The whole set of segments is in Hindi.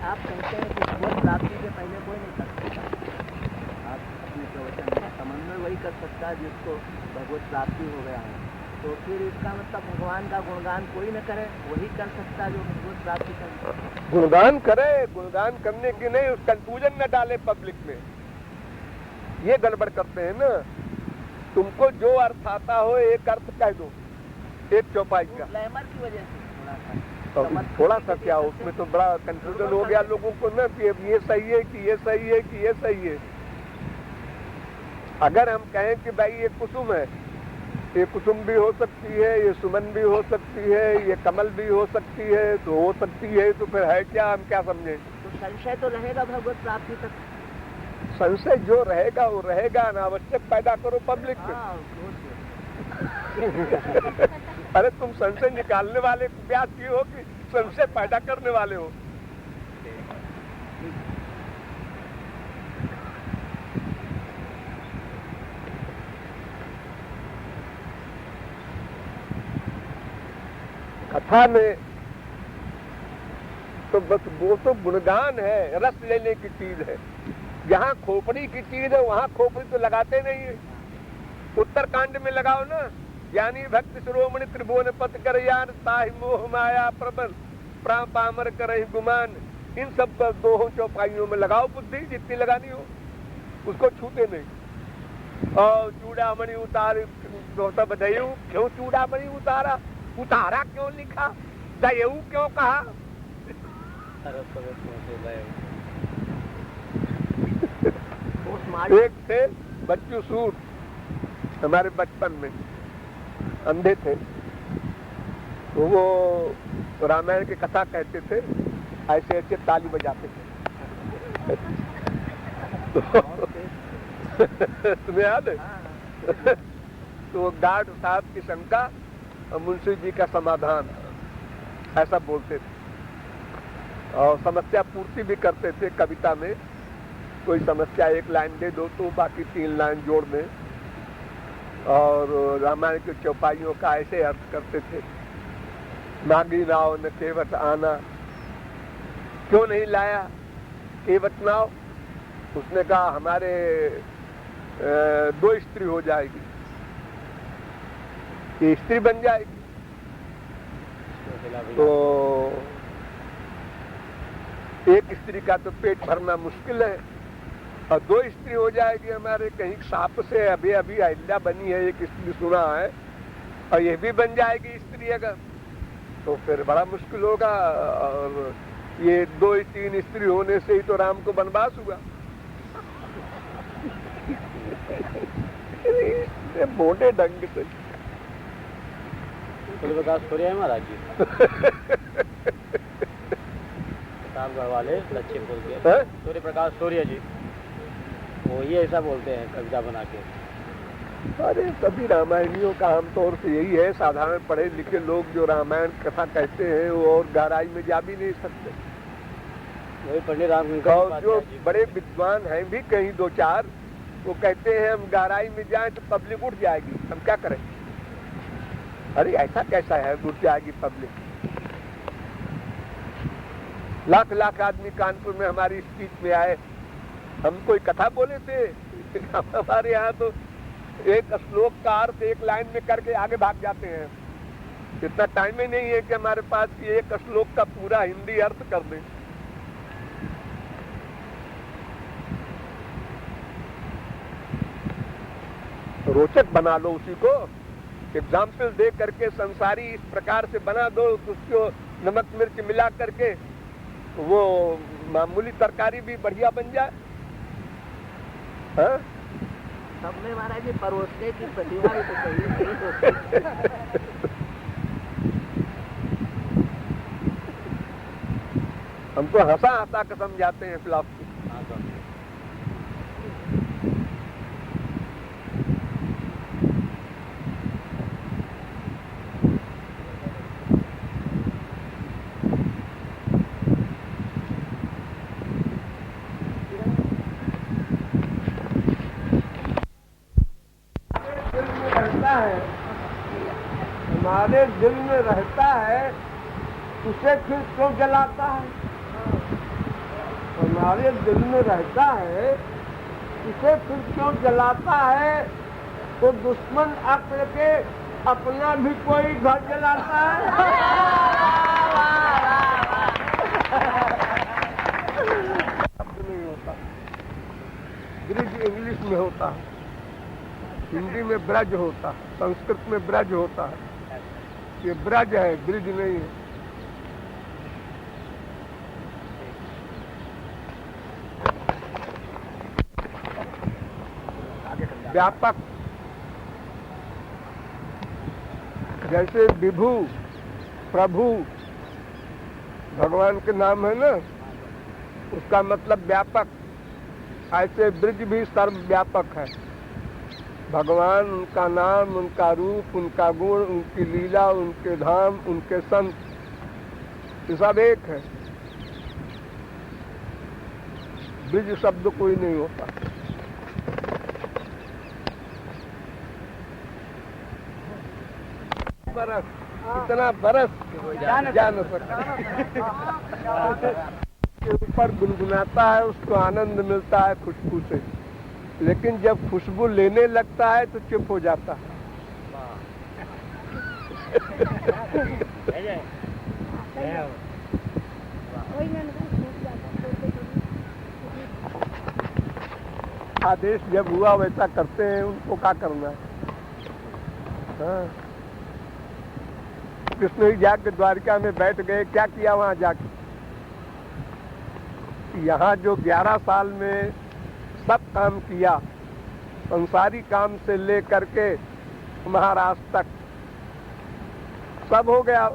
आप कहते हैं कि भगवत प्राप्ति से पहले कोई नहीं कर सकता, आप अपने प्रवचन में समन्वय वही कर सकता है जिसको भगवत प्राप्ति हो गया है। तो फिर इसका मतलब भगवान का गुणगान कोई न करे, वही कर सकता जो भगवत प्राप्ति करे। गुणगान करे, गुणगान करने की नहीं, उस कंफ्यूजन न डाले पब्लिक में, ये गड़बड़ करते हैं ना। तुमको जो अर्थ आता हो एक अर्थ कह दो, एक चौपाई का। ग्लैमर की वजह से थोड़ा सा क्या, उसमें तो बड़ा कंफ्यूजन हो गया लोगों को ना कि ये सही है कि ये सही है कि ये सही है। अगर हम कहें कि भाई ये कुसुम है, ये कुसुम भी हो सकती है, ये सुमन भी हो सकती है, ये कमल भी हो सकती है, तो हो सकती है, तो फिर है क्या, हम क्या समझें? तो संशय तो रहेगा भगवत प्राप्ति तक। संशय जो रहेगा वो रहेगा, अनावश्यक पैदा करो पब्लिक में। अरे तुम संशय निकालने वाले व्यक्ति हो कि संशय पैदा करने वाले हो? कथा में तो बस वो तो गुणगान है, रस लेने की चीज है। जहाँ खोपड़ी की चीज है वहाँ खोपड़ी तो लगाते नहीं है। उत्तरकांड में लगाओ ना, ज्ञानी भक्त शिरोमणि त्रिभुवन पथ कर यान ताहि मोह माया प्रबल प्राण पामर करहि गुमान। इन सब पर दो चौपाइयों में लगाओ बुद्धि, जितनी लगानी हो, उसको छूते नहीं। और चूड़ामणि उतार बधाई, क्यों चूड़ामणि उतारा, उतारा क्यों लिखा, दयऊ क्यों कहा? एक थे बच्चू सूर, हमारे बचपन में अंधे थे, तो वो रामायण की कथा कहते थे, ऐसे ऐसे ताली बजाते थे। तुम्हें याद है? तो गार्ड साहब की शंका और मुंशी जी का समाधान, ऐसा बोलते थे। और समस्या पूर्ति भी करते थे कविता में। कोई समस्या एक लाइन दे दो तो बाकी 3 लाइन जोड़ दें, और रामायण की चौपाइयों का ऐसे अर्थ करते थे। नागी नाव न केवट आना, क्यों नहीं लाया केवट नाव? उसने कहा हमारे 2 स्त्री हो जाएगी, ये स्त्री बन जाएगी। तो एक स्त्री का तो पेट भरना मुश्किल है, और 2 स्त्री हो जाएगी हमारे। कहीं सांप से अभी अभी अहिल्या बनी है, एक स्त्री सुना है, और ये भी बन जाएगी स्त्री अगर, तो फिर बड़ा मुश्किल होगा। और ये 2-3 स्त्री होने से ही तो राम को वनवास हुआ। मोटे ढंग से सूर्य प्रकाश सूर्य है महाराज जी, प्रतापगढ़ वाले लक्ष्मीपुर के सूर्य प्रकाश सूर्य जी, वो ये ऐसा बोलते हैं कविता बना के। अरे सभी रामायणियों का आमतौर से यही है। साधारण पढ़े लिखे लोग जो रामायण कथा कहते हैं वो और गहराई में जा भी नहीं सकते। वही पंडित राम, और जो बड़े विद्वान हैं भी कहीं 2-4, वो कहते हैं हम गहराई में जाएं तो पब्लिक उठ जाएगी, हम क्या करें? अरे ऐसा कैसा है उठ जाएगी पब्लिक? लाख आदमी कानपुर में हमारी स्पीच में आए, हम कोई कथा बोले थे? हमारे यहाँ तो एक श्लोक का अर्थ 1 लाइन में करके आगे भाग जाते हैं। इतना टाइम ही नहीं है कि हमारे पास कि एक श्लोक का पूरा हिंदी अर्थ कर दें। रोचक बना लो उसी को, एग्जाम्पल दे करके संसारी इस प्रकार से बना दो, उसको नमक मिर्च मिला करके वो मामूली तरकारी भी बढ़िया बन जाए। हाँ? सबने महाराज जी परोसने की प्रतिभा भी तो चाहिए। हम तो हंसा के समझाते हैं फिलॉसफी। हमारे दिल में रहता है, उसे फिर क्यों जलाता है? तुम्हारे दिल में रहता है, इसे फिर क्यों जलाता है? तो दुश्मन अक्ल के अपना भी कोई घर जलाता है। शब्द नहीं होता, ब्रिज इंग्लिश में होता है, हिंदी में ब्रज होता है, संस्कृत में ब्रज होता है। ये ब्रज है, ब्रिज नहीं है। व्यापक, जैसे विभु प्रभु भगवान के नाम है ना, उसका मतलब व्यापक, ऐसे ब्रिज भी सर्वव्यापक है। भगवान, उनका नाम, उनका रूप, उनका गुण, उनकी लीला, उनके धाम, उनके संत, ये सब एक है। ब्रिज शब्द कोई नहीं होता। बरस, इतना बरस जा न सकता। के ऊपर गुनगुनाता है, उसको आनंद मिलता है खुशबू से, लेकिन जब खुशबू लेने लगता है तो चुप हो जाता है। आदेश जब हुआ वैसा करते हैं, उनको क्या करना है? हाँ। कृष्ण ही जाके द्वारिका में बैठ गए, क्या किया वहां जाके? यहाँ जो 11 साल में सब काम किया, संसारी काम से लेकर के महाराष्ट्र तक सब हो गया।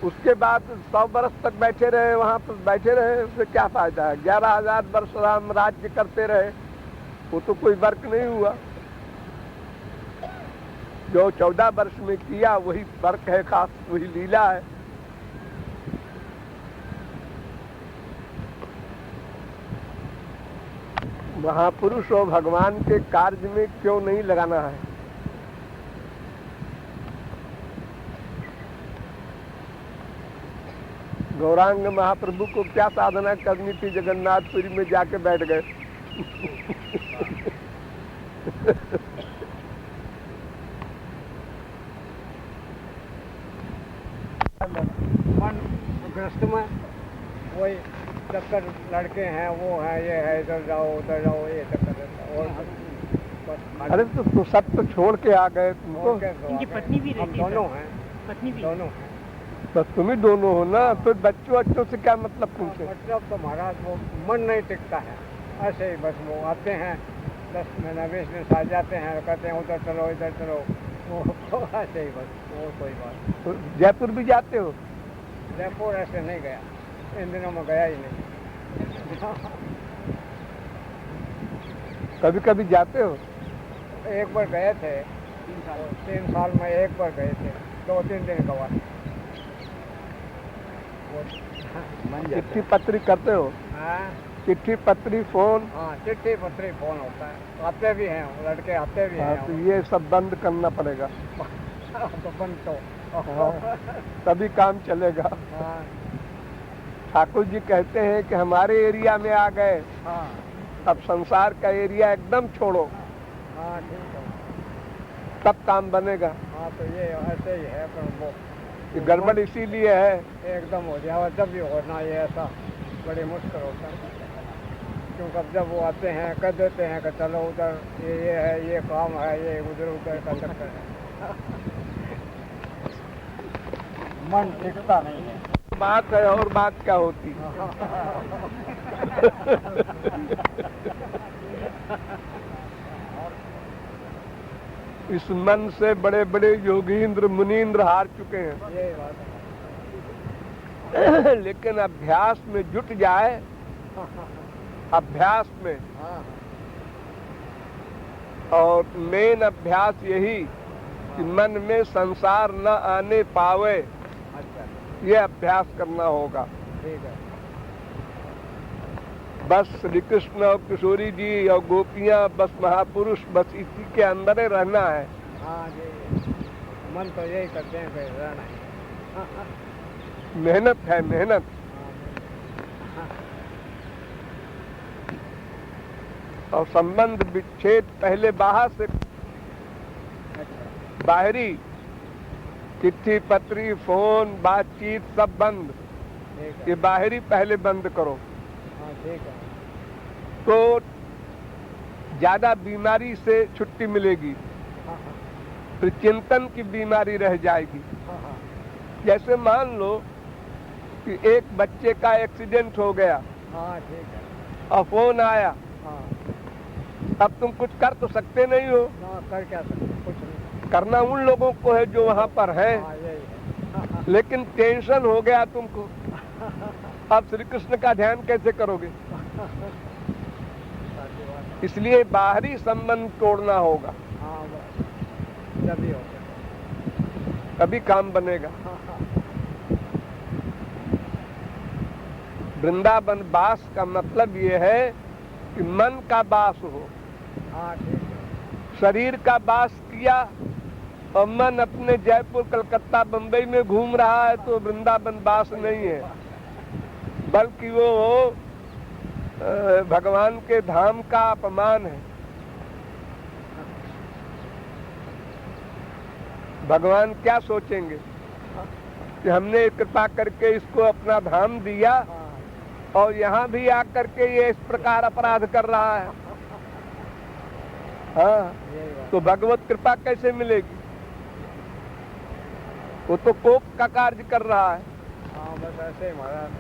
उसके बाद 100 वर्ष तक बैठे रहे, वहाँ पर बैठे रहे, उससे क्या फायदा है? 11,000 वर्ष राम राज्य करते रहे, वो तो कोई वर्क नहीं हुआ। जो 14 वर्ष में किया वही वर्क है, खास वही लीला है। महापुरुष और भगवान के कार्य में क्यों नहीं लगाना है? गौरांग महाप्रभु को क्या साधना करनी थी? जगन्नाथपुरी में जाके बैठ गए। मन ग्रस्त में वही चक्कर, लड़के हैं, वो है, ये है, इधर जाओ उधर जाओ, ये चक्कर रहता। और अरे तो सब तो छोड़ के आ गए तुमको। इनकी पत्नी भी हम रहती दोनों है, हैं, पत्नी भी दोनों हैं। बस तुम ही दोनों हो ना, फिर बच्चों से क्या मतलब तुमसे? मतलब तो महाराज वो मन नहीं टिकता है, ऐसे ही बस वो आते हैं 10 महीना 20 दिन आ जाते हैं, कहते हैं उधर चलो इधर चलो, वो तो ऐसे ही बस, वो कोई बात। तो जयपुर भी जाते हो? जयपुर ऐसे नहीं गया, इन दिनों में गया ही नहीं। कभी कभी जाते हो? एक बार गए थे, 3 साल में एक बार गए थे, 2-3 दिन का बाद। चिट्ठी पत्री करते हो? हाँ चिट्ठी पत्री फोन? हाँ, चिट्ठी पत्री फोन होता है, आते भी हैं लड़के, आते भी हाँ, हैं। तो ये सब बंद करना पड़ेगा। तो बंद तो हाँ, तभी काम चलेगा। हाँ ठाकुर जी कहते हैं कि हमारे एरिया में आ गए, हाँ अब संसार का एरिया एकदम छोड़ो, हाँ, ठीक है। तब काम बनेगा। हाँ तो ये ऐसे ही है, पर वो ये गड़बड़ इसीलिए है। एकदम हो जाए, जब भी होना ये ऐसा बड़ी मुश्किल होता है, क्योंकि अब जब वो आते हैं कह देते हैं कि चलो उधर ये है, ये काम है, ये उधर का चक्कर है। मन टिकता नहीं है। बात है और बात क्या होती? इस मन से बड़े बड़े योगींद्र मुनींद्र हार चुके हैं। ये बात है। लेकिन अभ्यास में जुट जाए, अभ्यास में, हाँ और मेन अभ्यास यही कि मन में संसार न आने पावे, अच्छा, ये अभ्यास करना होगा। ठीक है। बस श्री कृष्ण और किशोरी जी और गोपियां, बस महापुरुष, बस इसी के अंदर ही रहना है। हाँ जी, मन तो यही करते हैं कि रहना है। मेहनत है, मेहनत। और संबंध विच्छेद पहले बाहर से, बाहरी चिट्ठी पत्री फोन बातचीत सब बंद, ये बाहरी पहले बंद करो। ठीक है। तो ज्यादा बीमारी से छुट्टी मिलेगी, फिर चिंतन की बीमारी रह जाएगी। जैसे मान लो कि एक बच्चे का एक्सीडेंट हो गया, ठीक है। और फोन आया, अब तुम कुछ कर तो सकते नहीं हो। कर क्या सकते, कुछ नहीं। करना उन लोगों को है जो वहाँ पर है, लेकिन टेंशन हो गया तुमको, अब श्री कृष्ण का ध्यान कैसे करोगे? इसलिए बाहरी संबंध तोड़ना होगा, तभी काम बनेगा। वृंदावन वास का मतलब ये है कि मन का वास हो। शरीर का वास किया और मन अपने जयपुर कलकत्ता बंबई में घूम रहा है तो वृंदावन वास नहीं है, बल्कि वो भगवान के धाम का अपमान है। भगवान क्या सोचेंगे कि हमने कृपा करके इसको अपना धाम दिया और यहाँ भी आकर के ये इस प्रकार अपराध कर रहा है। हाँ, तो भगवत कृपा कैसे मिलेगी? वो तो कोप का कार्य कर रहा है। बस ऐसे ही महाराज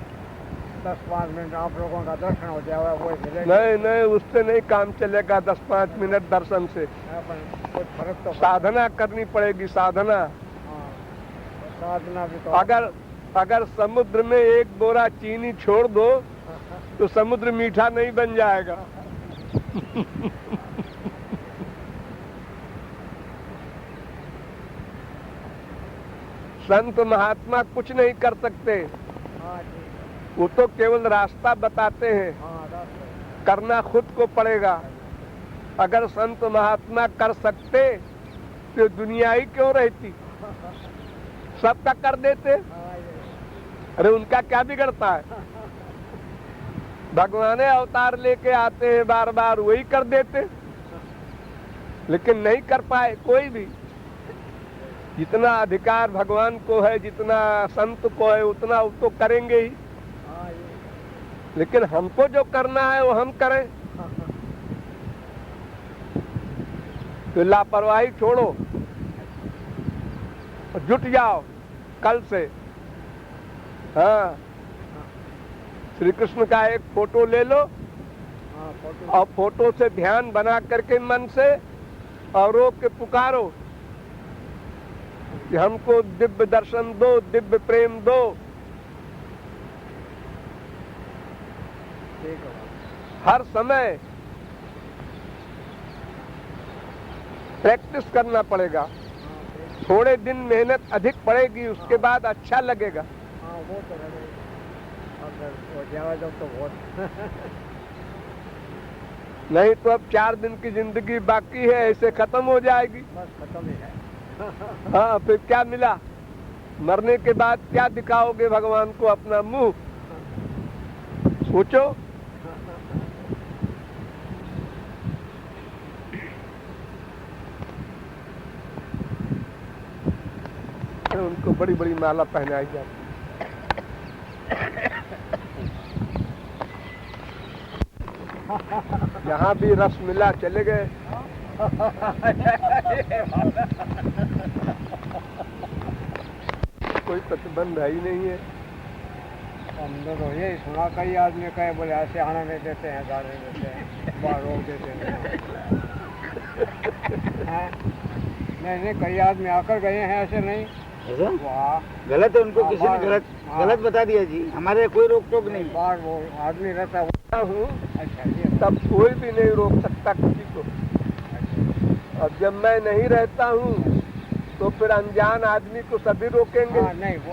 10-5 मिनट आप लोगों का दर्शन हो जाएगा, वो नहीं नहीं, उससे नहीं काम चलेगा। 10-5 मिनट दर्शन से कुछ फर्क तो साधना करनी पड़ेगी, साधना। साधना भी तो अगर समुद्र में एक बोरा चीनी छोड़ दो तो समुद्र मीठा नहीं बन जाएगा। संत महात्मा कुछ नहीं कर सकते, वो तो केवल रास्ता बताते हैं, करना खुद को पड़ेगा। अगर संत महात्मा कर सकते तो दुनिया ही क्यों रहती, सबका कर देते। अरे उनका क्या बिगड़ता है? भगवान अवतार लेके आते हैं बार बार, वही कर देते, लेकिन नहीं कर पाए कोई भी। जितना अधिकार भगवान को है, जितना संत को है, उतना वो तो करेंगे ही, लेकिन हमको जो करना है वो हम करें। तो लापरवाही छोड़ो, जुट जाओ कल से। हाँ, श्री कृष्ण का एक फोटो ले लो और फोटो से ध्यान बना करके मन से और रोक के पुकारो कि हमको दिव्य दर्शन दो, दिव्य प्रेम दो। हर समय प्रैक्टिस करना पड़ेगा। थोड़े दिन मेहनत अधिक पड़ेगी, उसके बाद अच्छा लगेगा। वो तो हो जाएगा जब तो बहुत नहीं तो अब 4 दिन की जिंदगी बाकी है, ऐसे खत्म हो जाएगी। बस खत्म ही है। हाँ, फिर क्या मिला? मरने के बाद क्या दिखाओगे भगवान को अपना मुंह? सोचो। उनको बड़ी बड़ी माला पहनाई जाती। यहाँ भी रस मिला, चले गए। कोई प्रतिबंध है ही नहीं है। हमने तो यही सुना, कई आदमी कहे बोले ऐसे आने नहीं देते हैं, जाने देते हैं, बाहर रोक देते हैं। नहीं, कई आदमी आकर गए हैं, ऐसे नहीं। गलत है, उनको किसी ने गलत बता दिया जी। हमारे कोई रोक टोक नहीं। बाहर वो आदमी रहता हूँ, तब कोई भी नहीं रोक सकता किसी को। अब जब मैं नहीं रहता हूँ तो फिर अनजान आदमी को सभी रोकेंगे। नहीं, वो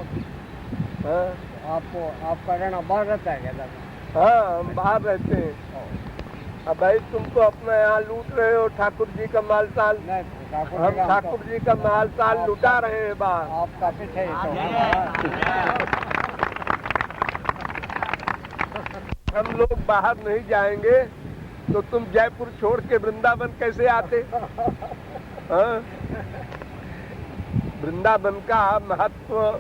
आपका रहना बाहर रहता है क्या? हाँ, हम बाहर रहते हैं। अब भाई तुम तो अपना यहाँ लूट रहे हो ठाकुर जी का माल ताल। हम ठाकुर जी का माल ताल लुटा रहे हैं बाहर। आपका पीछे हम लोग बाहर नहीं जाएंगे तो तुम जयपुर छोड़ के वृंदावन कैसे आते? हाँ? वृंदावन का महत्व,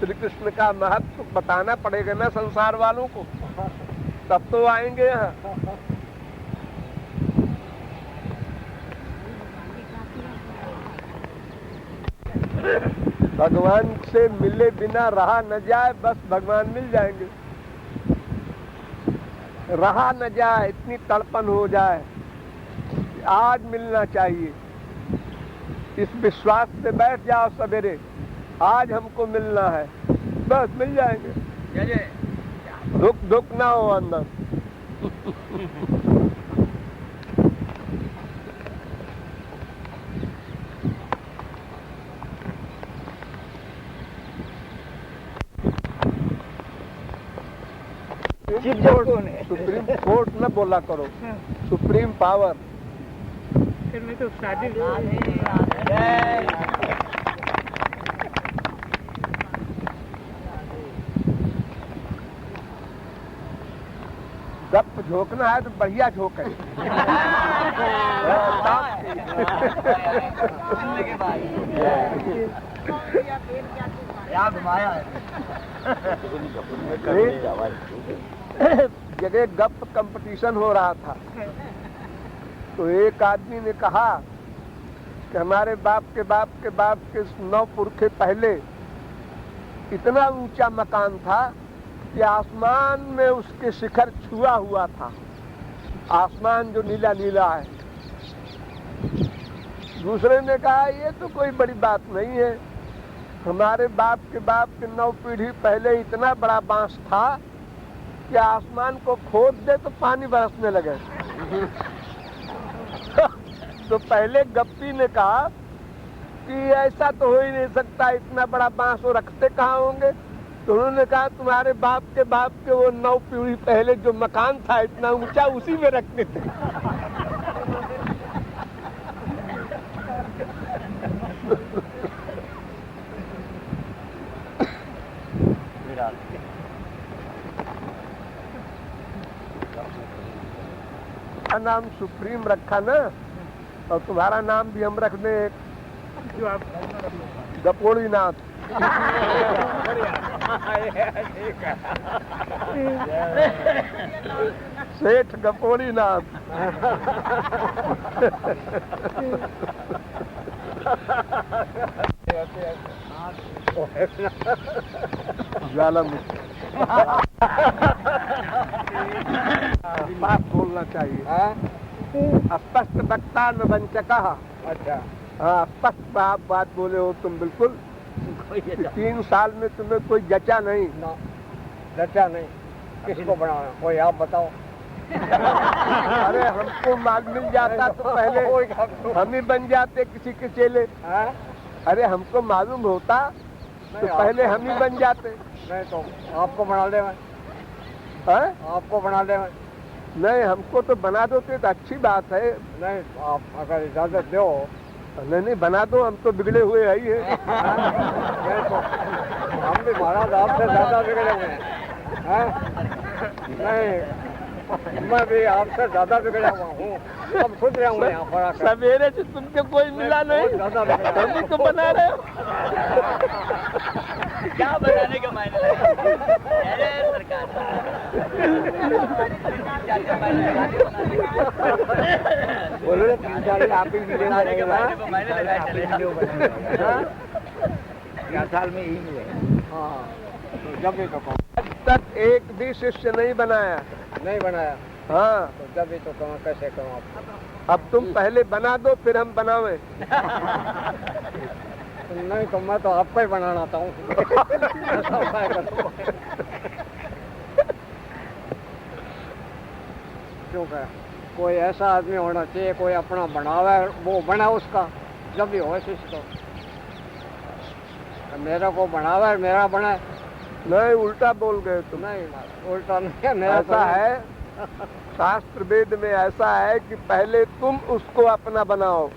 श्री कृष्ण का महत्व बताना पड़ेगा ना संसार वालों को, तब तो आएंगे यहाँ। भगवान से मिले बिना रहा न जाए, बस भगवान मिल जाएंगे। रहा न जाए, इतनी तड़पन हो जाए, आज मिलना चाहिए, इस विश्वास से बैठ जाओ सवेरे, आज हमको मिलना है, बस मिल जाएंगे। दुख ना हो अंदर। सुप्रीम कोर्ट न बोला करो, सुप्रीम पावर। मैं तो शादी गप झोंकना है तो बढ़िया झोंक है। क्या घुमाया है? जगह गप कंपटीशन हो रहा था, तो एक आदमी ने कहा कि हमारे बाप के बाप के बाप के 9 पुरखे पहले इतना ऊंचा मकान था कि आसमान में उसके शिखर छुआ हुआ था, आसमान जो नीला नीला है। दूसरे ने कहा ये तो कोई बड़ी बात नहीं है, हमारे बाप के 9 पीढ़ी पहले इतना बड़ा बांस था कि आसमान को खोद दे तो पानी बरसने लगे। तो पहले गप्पी ने कहा कि ऐसा तो हो ही नहीं सकता, इतना बड़ा बांस वो रखते कहाँ होंगे? तो उन्होंने कहा तुम्हारे बाप के वो 9 पीढ़ी पहले जो मकान था इतना ऊंचा, उसी में रखते थे। नाम सुप्रीम रखा ना, और तुम्हारा नाम भी हम रख दें जो आप गपोड़ी नाथ। सेठ गपोड़ी नाथ। ज्वालामुखी बात बोलना चाहिए। स्पष्ट वक्ता न वंचका। अच्छा हाँ, स्पष्ट बात बोले हो तुम बिल्कुल। 3 साल में तुम्हें कोई जचा नहीं? जचा नहीं। किसको बनाना? कोई आप बताओ। अरे हमको माल मिल जाता तो पहले हम ही बन जाते किसी के चेले। अरे हमको मालूम होता तो पहले हम ही बन जाते। नहीं तो आपको बना दे मैं। आपको बना दे मैं। नहीं, हमको तो बना दो तो अच्छी बात है। नहीं, आप अगर इजाजत दो। नहीं बना दो, हम तो बिगड़े हुए ही हैं। तो हम भी महाराज आपसे ज्यादा बिगड़े हुए हैं। नहीं, मैं भी आपसे ज्यादा बिगड़ा हुआ हूँ। अब खुद रहा हूँ यहाँ पर। सवेरे से तुमको कोई मिला नहीं, हम ही तो बना रहे हो। क्या बनाने का मायने अरे सरकार बोलो 3 साल आप ही मिले। 4 साल में ही मिले। हाँ, जब भी तो अब तक एक भी शिष्य नहीं बनाया। नहीं बनाया। हाँ, तो जब भी तो कहूँ कैसे कहूँ आप? अब तुम पहले बना दो फिर हम बनावे। नहीं तो मैं तो आपको ही बनाना चाहूँ। क्यों कह? कोई ऐसा आदमी होना चाहिए, कोई अपना बनावे, वो बना उसका। जब भी हो शिष्य तो मेरे को बनावे, मेरा बना। नहीं, उल्टा बोल गए तुम। नहीं, उल्टा नहीं है। मेरा ऐसा है, शास्त्र वेद में ऐसा है कि पहले तुम उसको अपना बनाओ।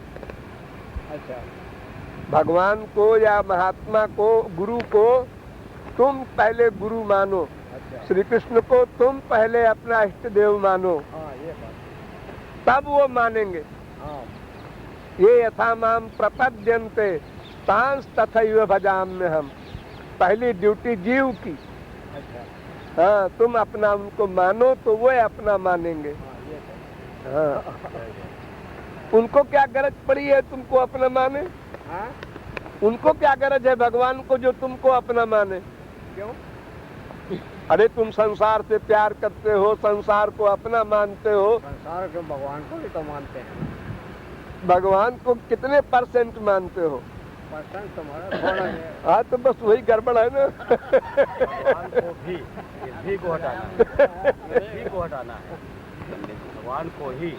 अच्छा, भगवान को या महात्मा को, गुरु को तुम पहले गुरु मानो। अच्छा। श्री कृष्ण को तुम पहले अपना इष्ट देव मानो। हाँ, ये बात। तब वो मानेंगे। हाँ ये यथा माम प्रपद्यन्ते तांस तथैव भजाम्य हम। पहली ड्यूटी जीव की। अच्छा हाँ, तुम अपना उनको मानो तो वो अपना मानेंगे। हाँ ये तो हाँ, उनको क्या गरज पड़ी है तुमको अपना माने? हाँ उनको क्या गरज है भगवान को जो तुमको अपना माने? क्यों? अरे तुम संसार से प्यार करते हो, संसार को अपना मानते हो, संसार के भगवान को भी तो मानते हैं। भगवान को कितने % मानते हो? परसेंट तुम्हारा थोड़ा है। हाँ, तो बस वही गड़बड़ है ना। भगवान को भी को हटाना है, भी को हटाना है। भगवान को ही